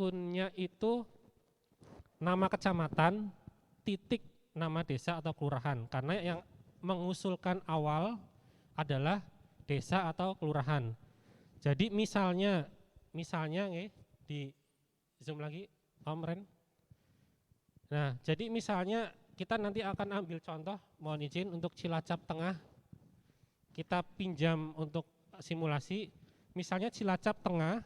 akunnya itu nama kecamatan, titik nama desa atau kelurahan. Karena yang mengusulkan awal adalah desa atau kelurahan. Jadi misalnya di zoom lagi Om Ren. Nah, jadi misalnya kita nanti akan ambil contoh, mohon izin untuk Cilacap Tengah. Kita pinjam untuk simulasi. Misalnya Cilacap Tengah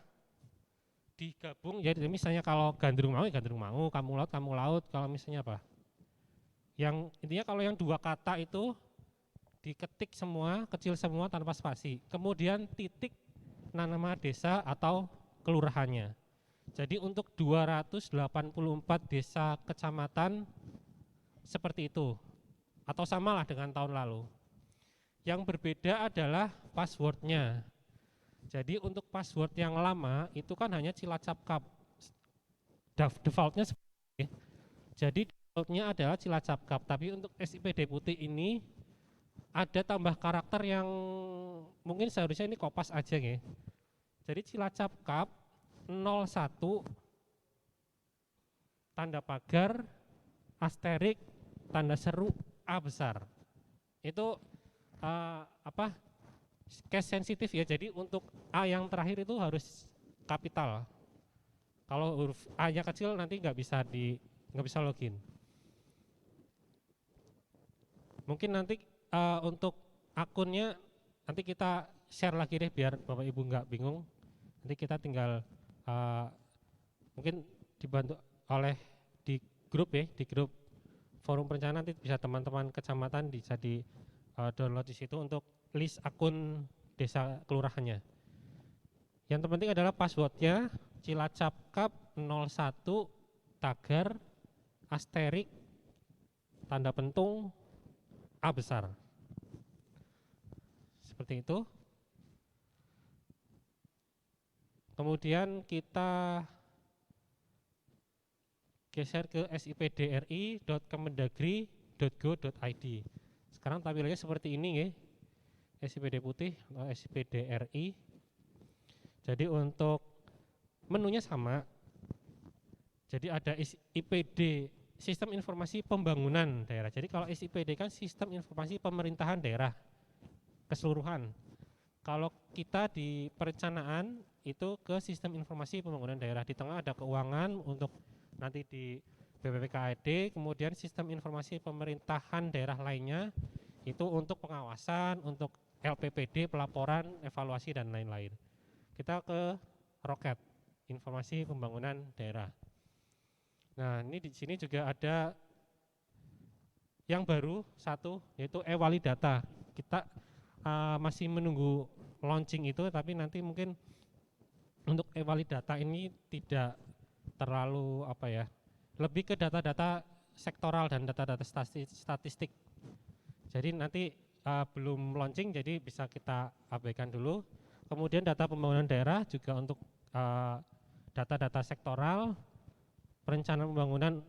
digabung, jadi misalnya kalau Gandrung Mau ya Gandrung Mau, Kampung Laut, kalau misalnya apa? Yang intinya kalau yang dua kata itu diketik semua, kecil semua tanpa spasi. Kemudian titik nama desa atau kelurahannya. Jadi untuk 284 desa kecamatan seperti itu. Atau samalah dengan tahun lalu. Yang berbeda adalah passwordnya. Jadi untuk password yang lama itu kan hanya Cilacap Cup. Defaultnya seperti ini. Jadi defaultnya adalah Cilacap Cup. Tapi untuk SIP Deputi ini ada tambah karakter yang mungkin seharusnya ini kopas aja ya. Jadi Cilacap Cup 01 tanda pagar asterik tanda seru A besar. Itu case sensitif ya. Jadi untuk A yang terakhir itu harus kapital. Kalau huruf A-nya kecil nanti nggak bisa login. Mungkin nanti untuk akunnya nanti kita share lagi deh biar Bapak Ibu nggak bingung. Nanti kita tinggal mungkin dibantu oleh di grup forum perencanaan, nanti bisa teman-teman kecamatan bisa di download di situ untuk list akun desa kelurahannya. Yang terpenting adalah passwordnya Cilacap Cup 01 tagar asterik tanda pentung A besar. Seperti itu. Kemudian kita geser ke sipdri.kemendagri.go.id. Sekarang tampilannya seperti ini ya. SIPD putih atau SIPDRI. Jadi untuk menunya sama. Jadi ada IPD, Sistem Informasi Pembangunan Daerah. Jadi kalau SIPD kan Sistem Informasi Pemerintahan Daerah keseluruhan. Kalau kita di perencanaan itu ke Sistem Informasi Pembangunan Daerah. Di tengah ada keuangan untuk nanti di BPPKID, kemudian Sistem Informasi Pemerintahan Daerah lainnya itu untuk pengawasan, untuk LPPD, pelaporan, evaluasi dan lain-lain. Kita ke Roket, Informasi Pembangunan Daerah. Nah, ini di sini juga ada yang baru satu, yaitu e-walidata. Kita masih menunggu launching itu, tapi nanti mungkin untuk e-walidata ini tidak terlalu lebih ke data-data sektoral dan data-data statistik. Jadi nanti belum launching, jadi bisa kita abaikan dulu. Kemudian data pembangunan daerah juga untuk data-data sektoral. Perencanaan pembangunan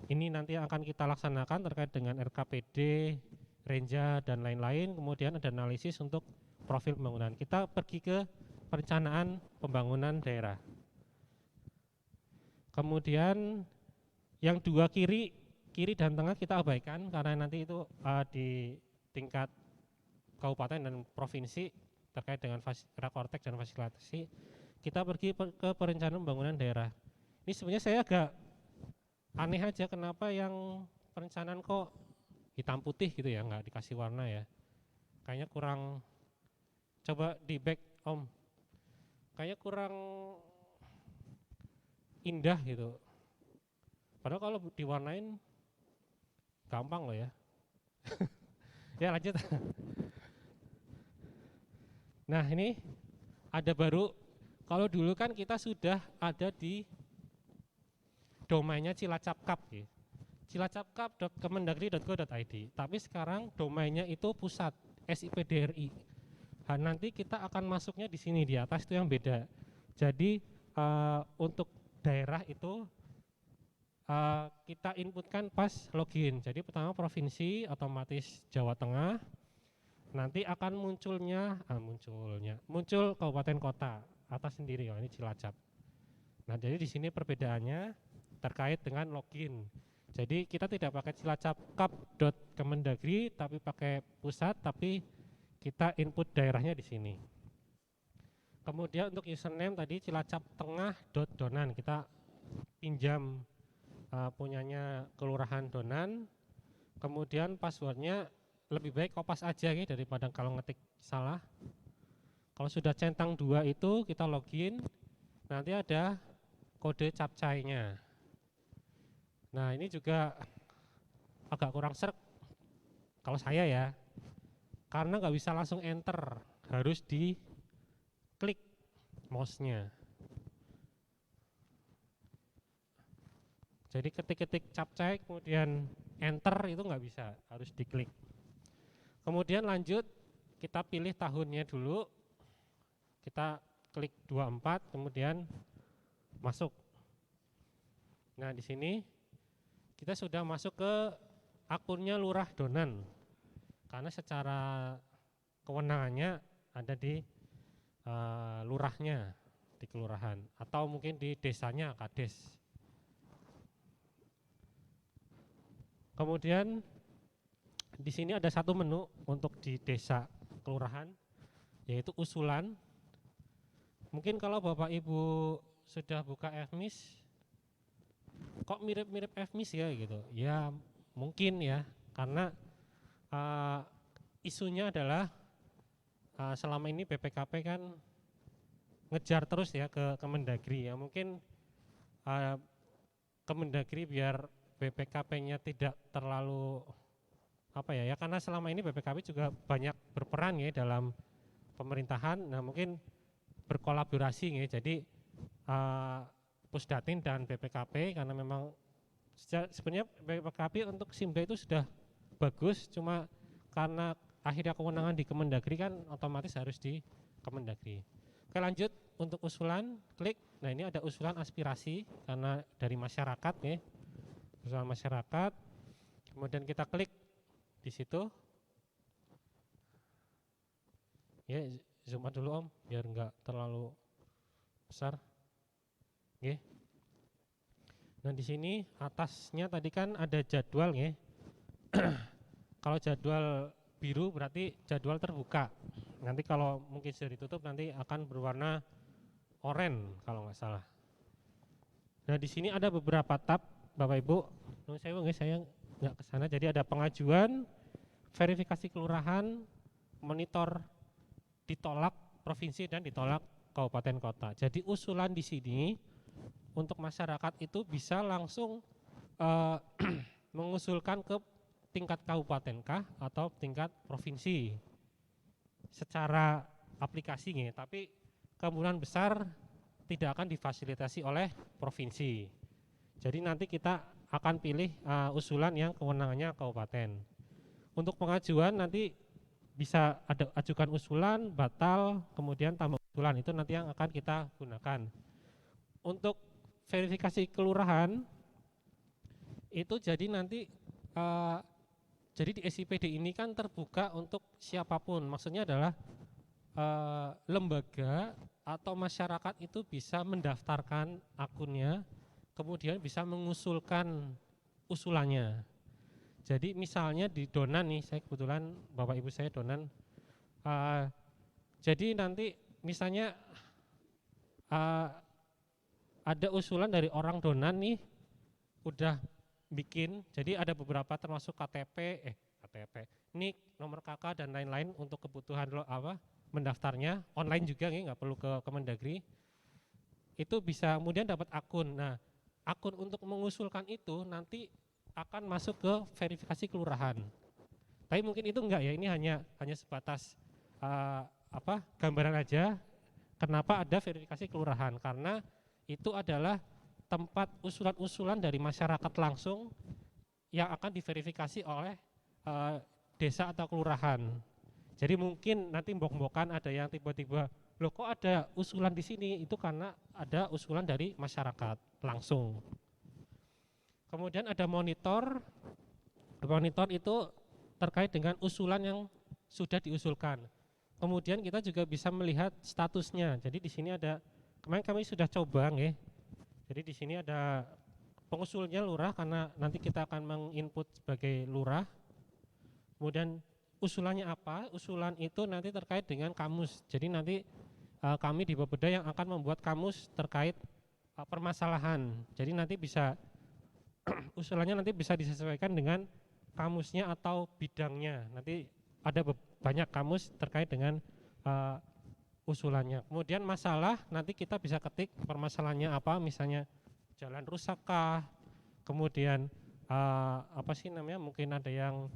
ini nanti akan kita laksanakan terkait dengan RKPD, Renja dan lain-lain. Kemudian ada analisis untuk profil pembangunan. Kita pergi ke perencanaan pembangunan daerah. Kemudian yang dua kiri dan tengah kita abaikan karena nanti itu di tingkat kabupaten dan provinsi terkait dengan rakortek dan fasilitasi. Kita pergi ke perencanaan pembangunan daerah. Ini sebenarnya saya agak aneh aja kenapa yang perencanaan kok hitam putih gitu ya, nggak dikasih warna ya. Kayaknya kurang, coba di back Om, kayaknya kurang indah gitu. Padahal kalau diwarnain gampang loh ya. Ya lanjut. Nah ini ada baru, kalau dulu kan kita sudah ada di domainnya Cilacap Cup ya. cilacapcup.kemendagri.go.id. Tapi sekarang domainnya itu pusat SIPDRI. Nah, nanti kita akan masuknya di sini di atas itu yang beda. Jadi untuk daerah itu kita inputkan pas login. Jadi pertama provinsi otomatis Jawa Tengah. Nanti akan muncul kabupaten kota atas sendiri. Oh, ini Cilacap. Nah, jadi di sini perbedaannya terkait dengan login. Jadi kita tidak pakai cilacap.kap.kemendagri tapi pakai pusat, tapi kita input daerahnya di sini. Kemudian untuk username tadi cilacap.tengah.donan, kita pinjam punyanya Kelurahan Donan. Kemudian passwordnya lebih baik kopas aja ya, daripada kalau ngetik salah. Kalau sudah centang 2 itu kita login, nanti ada kode captcha-nya. Nah, ini juga agak kurang serk kalau saya ya, karena nggak bisa langsung enter, harus diklik mouse-nya. Jadi ketik-ketik captcha kemudian enter itu nggak bisa, harus diklik. Kemudian lanjut, kita pilih tahunnya dulu, kita klik 24, kemudian masuk. Nah, di sini kita sudah masuk ke akunnya Lurah Donan, karena secara kewenangannya ada di lurahnya, di kelurahan, atau mungkin di desanya, kades. Kemudian di sini ada satu menu untuk di desa kelurahan, yaitu usulan. Mungkin kalau Bapak Ibu sudah buka FMIS, kok mirip-mirip FMIS ya gitu. Ya mungkin ya, karena isunya adalah selama ini BPKP kan ngejar terus ya ke Kemendagri ya. Mungkin Kemendagri biar BPKP-nya tidak terlalu ya, karena selama ini BPKP juga banyak berperan ya dalam pemerintahan. Nah, mungkin berkolaborasi ya. Jadi Pusdatin dan BPKP, karena memang sebenarnya BPKP untuk SIMDA itu sudah bagus, cuma karena akhirnya kewenangan di Kemendagri kan otomatis harus di Kemendagri. Oke, lanjut untuk usulan, klik. Nah, ini ada usulan aspirasi karena dari masyarakat ya. Usulan masyarakat. Kemudian kita klik di situ. Ya, zoom out dulu Om biar enggak terlalu besar. Oke. Nah, di sini atasnya tadi kan ada jadwal ya. Kalau jadwal biru berarti jadwal terbuka. Nanti kalau mungkin sudah ditutup nanti akan berwarna oranye kalau nggak salah. Nah, di sini ada beberapa tab Bapak Ibu. Saya nggak ke sana. Jadi ada pengajuan, verifikasi kelurahan, monitor ditolak provinsi dan ditolak kabupaten kota. Jadi usulan di sini untuk masyarakat itu bisa langsung mengusulkan ke tingkat kabupaten kah atau tingkat provinsi secara aplikasi ya, tapi kemungkinan besar tidak akan difasilitasi oleh provinsi. Jadi nanti kita akan pilih usulan yang kewenangannya kabupaten. Untuk pengajuan nanti bisa ada ajukan usulan, batal, kemudian tambah usulan, itu nanti yang akan kita gunakan. Untuk verifikasi kelurahan itu jadi nanti jadi di SIPD ini kan terbuka untuk siapapun, maksudnya adalah lembaga atau masyarakat itu bisa mendaftarkan akunnya, kemudian bisa mengusulkan usulannya. Jadi misalnya di Donan nih, saya kebetulan Bapak Ibu saya Donan, jadi nanti misalnya ada usulan dari orang Donan nih, udah bikin, jadi ada beberapa termasuk KTP, NIK, nomor KK dan lain-lain untuk kebutuhan mendaftarnya, online juga nggak perlu ke Kemendagri, itu bisa kemudian dapat akun. Nah, akun untuk mengusulkan itu nanti akan masuk ke verifikasi kelurahan. Tapi mungkin itu enggak ya, ini hanya sebatas gambaran aja. Kenapa ada verifikasi kelurahan? Karena itu adalah tempat usulan-usulan dari masyarakat langsung yang akan diverifikasi oleh desa atau kelurahan. Jadi mungkin nanti mbok-mbokan ada yang tiba-tiba, loh kok ada usulan di sini, itu karena ada usulan dari masyarakat langsung. Kemudian ada monitor. Monitor itu terkait dengan usulan yang sudah diusulkan. Kemudian kita juga bisa melihat statusnya. Jadi di sini ada, kemarin kami sudah coba Jadi di sini ada pengusulnya lurah karena nanti kita akan menginput sebagai lurah. Kemudian usulannya apa? Usulan itu nanti terkait dengan kamus. Jadi nanti kami di Bapeda yang akan membuat kamus terkait permasalahan. Jadi nanti bisa usulannya nanti bisa disesuaikan dengan kamusnya atau bidangnya. Nanti ada banyak kamus terkait dengan usulannya. Kemudian masalah nanti kita bisa ketik permasalahannya apa, misalnya jalan rusakkah, kemudian apa sih namanya, mungkin ada yang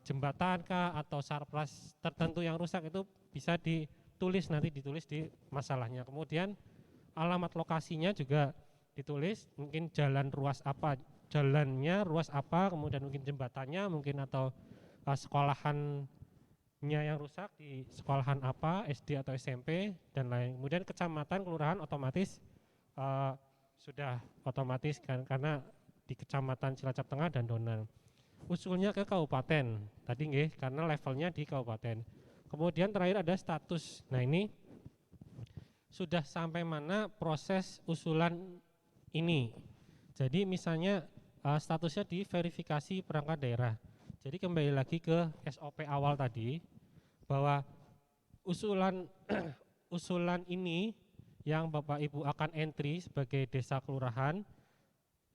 jembatan kah atau sarpras tertentu yang rusak, itu bisa ditulis, nanti ditulis di masalahnya. Kemudian alamat lokasinya juga ditulis, mungkin jalan ruas apa, jalannya ruas apa, kemudian mungkin jembatannya mungkin, atau sekolahannya yang rusak di sekolahan apa, SD atau SMP dan lain. Kemudian kecamatan, kelurahan otomatis sudah otomatis kan, karena di kecamatan Cilacap Tengah dan Donan. Usulnya ke kabupaten tadi nggih, karena levelnya di kabupaten. Kemudian terakhir ada status. Nah ini sudah sampai mana proses usulan ini. Jadi misalnya statusnya di verifikasi perangkat daerah. Jadi kembali lagi ke SOP awal tadi, bahwa usulan usulan ini yang Bapak Ibu akan entry sebagai desa kelurahan,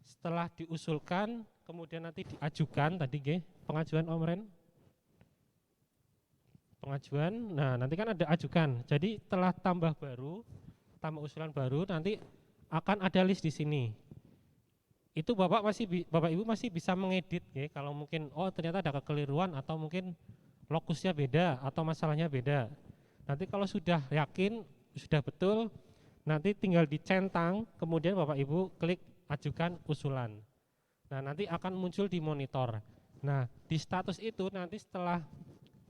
setelah diusulkan kemudian nanti diajukan tadi nggih, pengajuan Om Ren. Pengajuan, nah nanti kan ada ajukan. Jadi setelah tambah tambah usulan baru, nanti akan ada list di sini. Itu Bapak Ibu masih bisa mengedit ya, kalau mungkin oh ternyata ada kekeliruan atau mungkin lokusnya beda atau masalahnya beda. Nanti kalau sudah yakin, sudah betul, nanti tinggal dicentang, kemudian Bapak Ibu klik ajukan usulan. Nah nanti akan muncul di monitor. Nah di status itu nanti setelah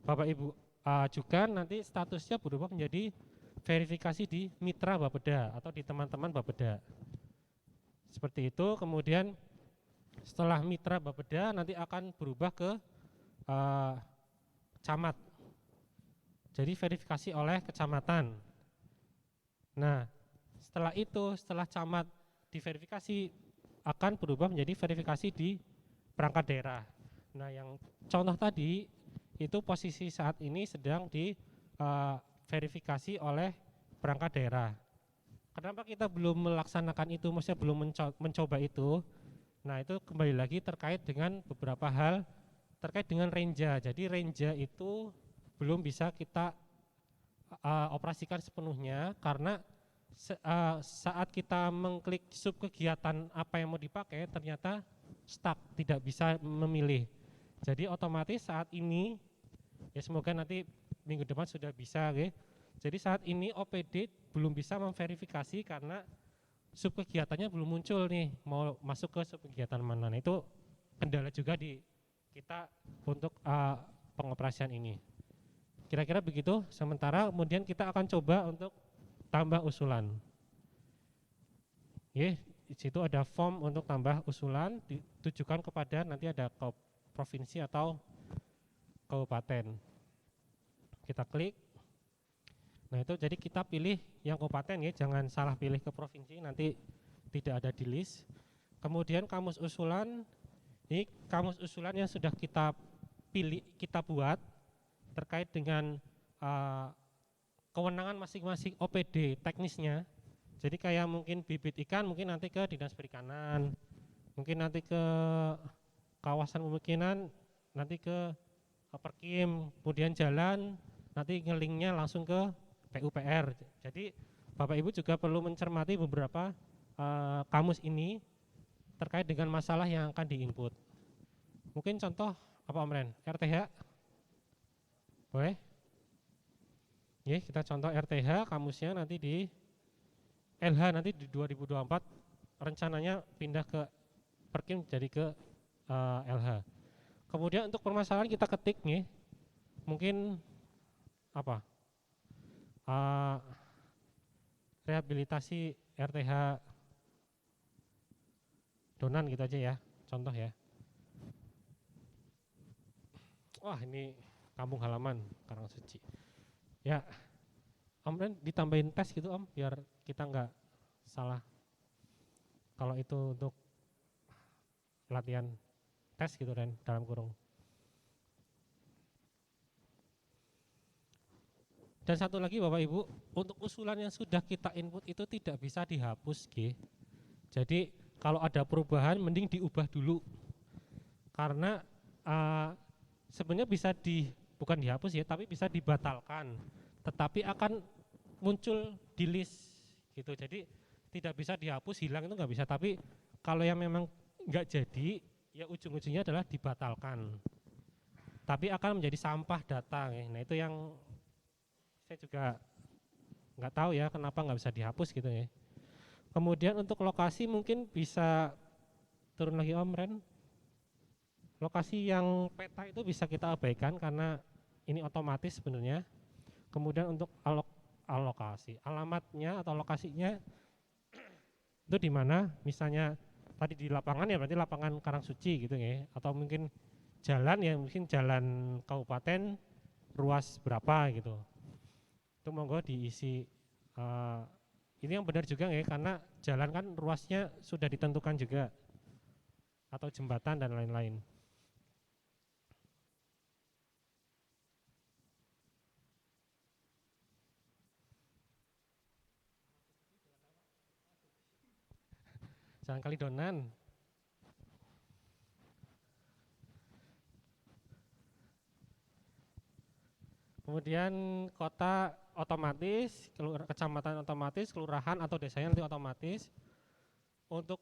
Bapak Ibu ajukan, nanti statusnya berubah menjadi verifikasi di mitra Bapeda atau di teman-teman Bapeda. Seperti itu. Kemudian setelah mitra Bapeda nanti akan berubah ke camat. Jadi verifikasi oleh kecamatan. Nah setelah itu, setelah camat diverifikasi, akan berubah menjadi verifikasi di perangkat daerah. Nah yang contoh tadi itu posisi saat ini sedang di verifikasi oleh perangkat daerah. Kenapa kita belum melaksanakan itu, maksudnya belum mencoba itu? Nah itu kembali lagi terkait dengan beberapa hal terkait dengan renja. Jadi renja itu belum bisa kita operasikan sepenuhnya karena saat kita mengklik sub kegiatan apa yang mau dipakai, ternyata stuck, tidak bisa memilih. Jadi otomatis saat ini, ya semoga nanti minggu depan sudah bisa. Okay. Jadi saat ini OPD belum bisa memverifikasi karena sub kegiatannya belum muncul nih, mau masuk ke sub kegiatan mana. Nah, itu kendala juga di kita untuk pengoperasian ini. Kira-kira begitu. Sementara kemudian kita akan coba untuk tambah usulan. Di situ ada form untuk tambah usulan, ditujukan kepada nanti ada ke provinsi atau kabupaten. Kita klik. Nah itu jadi kita pilih yang kabupaten ya, jangan salah pilih ke provinsi, nanti tidak ada di list. Kemudian kamus usulan, ini kamus usulan yang sudah kita pilih, kita buat terkait dengan kewenangan masing-masing OPD teknisnya. Jadi kayak mungkin bibit ikan mungkin nanti ke Dinas Perikanan, mungkin nanti ke kawasan pemukiman, nanti ke Perkim, kemudian jalan nanti ngelinknya langsung ke PUPR. Jadi Bapak Ibu juga perlu mencermati beberapa kamus ini terkait dengan masalah yang akan diinput. Mungkin contoh apa Om Ren? RTH? Boleh? Ya, kita contoh RTH, kamusnya nanti di LH nanti di 2024 rencananya pindah ke Perkim jadi ke LH. Kemudian untuk permasalahan kita ketik nih, mungkin apa? Rehabilitasi RTH Donan gitu aja ya, contoh ya. Wah ini kampung halaman Karangsuci. Ya, Om Ren ditambahin tes gitu Om, biar kita nggak salah. kalau itu untuk latihan tes gitu kan dalam kurung. Dan satu lagi Bapak Ibu, untuk usulan yang sudah kita input itu tidak bisa dihapus G. Jadi kalau ada perubahan mending diubah dulu. Karena sebenarnya bisa bukan dihapus ya, tapi bisa dibatalkan. Tetapi akan muncul di list gitu. Jadi tidak bisa dihapus, hilang itu nggak bisa. Tapi kalau yang memang nggak jadi, ya ujung-ujungnya adalah dibatalkan. Tapi akan menjadi sampah data. Nah itu yang saya juga nggak tahu ya kenapa nggak bisa dihapus gitu ya. Kemudian untuk lokasi mungkin bisa turun lagi Om Ren. Lokasi yang peta itu bisa kita abaikan karena ini otomatis sebenarnya. Kemudian untuk alokasi, alamatnya atau lokasinya itu di mana? Misalnya tadi di lapangan ya berarti lapangan Karangsuci gitu ya, atau mungkin jalan ya mungkin jalan kabupaten ruas berapa gitu. Itu monggo diisi. Ini yang benar juga ya karena jalan kan ruasnya sudah ditentukan juga atau jembatan dan lain-lain. Jalan Kalidonan. Kemudian kota otomatis, kecamatan otomatis, kelurahan atau desanya nanti otomatis. Untuk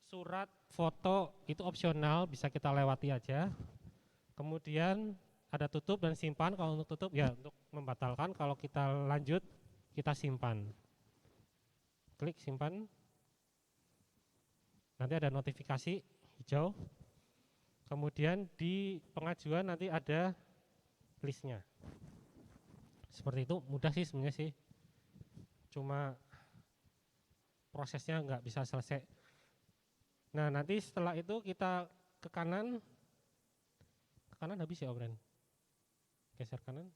surat foto itu opsional, bisa kita lewati aja. Kemudian ada tutup dan simpan. Kalau untuk tutup ya untuk membatalkan, kalau kita lanjut kita simpan. Klik simpan. Nanti ada notifikasi hijau. Kemudian di pengajuan nanti ada listnya. Seperti itu, mudah sih sebenarnya sih. Cuma prosesnya nggak bisa selesai. Nah nanti setelah itu kita ke kanan habis ya Om Ren? Geser kanan,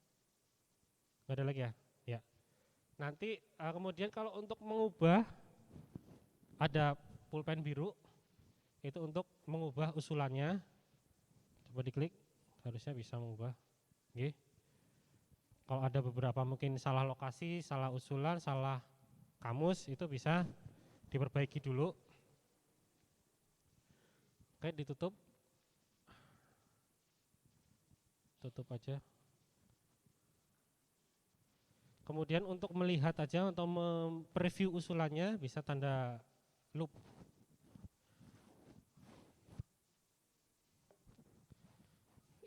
nggak ada lagi ya? Ya. Nanti kemudian kalau untuk mengubah ada pulpen biru, itu untuk mengubah usulannya. Coba diklik, harusnya bisa mengubah. Oke. Kalau ada beberapa mungkin salah lokasi, salah usulan, salah kamus, itu bisa diperbaiki dulu. Oke, ditutup. Tutup aja. Kemudian untuk melihat aja atau preview usulannya bisa tanda loop.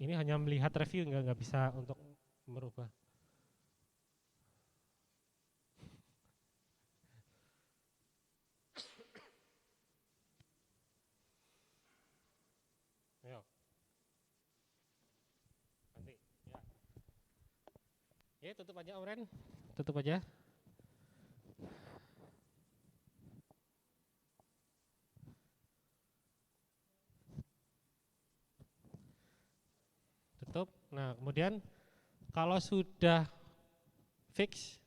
Ini hanya melihat review, nggak bisa untuk merubah. Ayo. Nanti ya. Ya tutup aja Om Ren. Tutup aja. Tutup. Nah, kemudian kalau sudah fix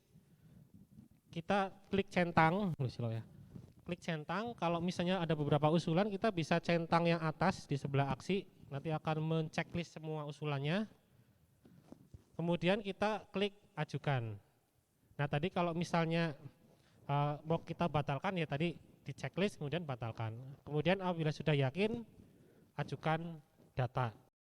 kita klik centang, ya. Klik centang, kalau misalnya ada beberapa usulan kita bisa centang yang atas di sebelah aksi, nanti akan menceklis semua usulannya. Kemudian kita klik ajukan. Nah, tadi kalau misalnya mau kita batalkan ya tadi di checklist kemudian batalkan. Kemudian apabila sudah yakin ajukan data.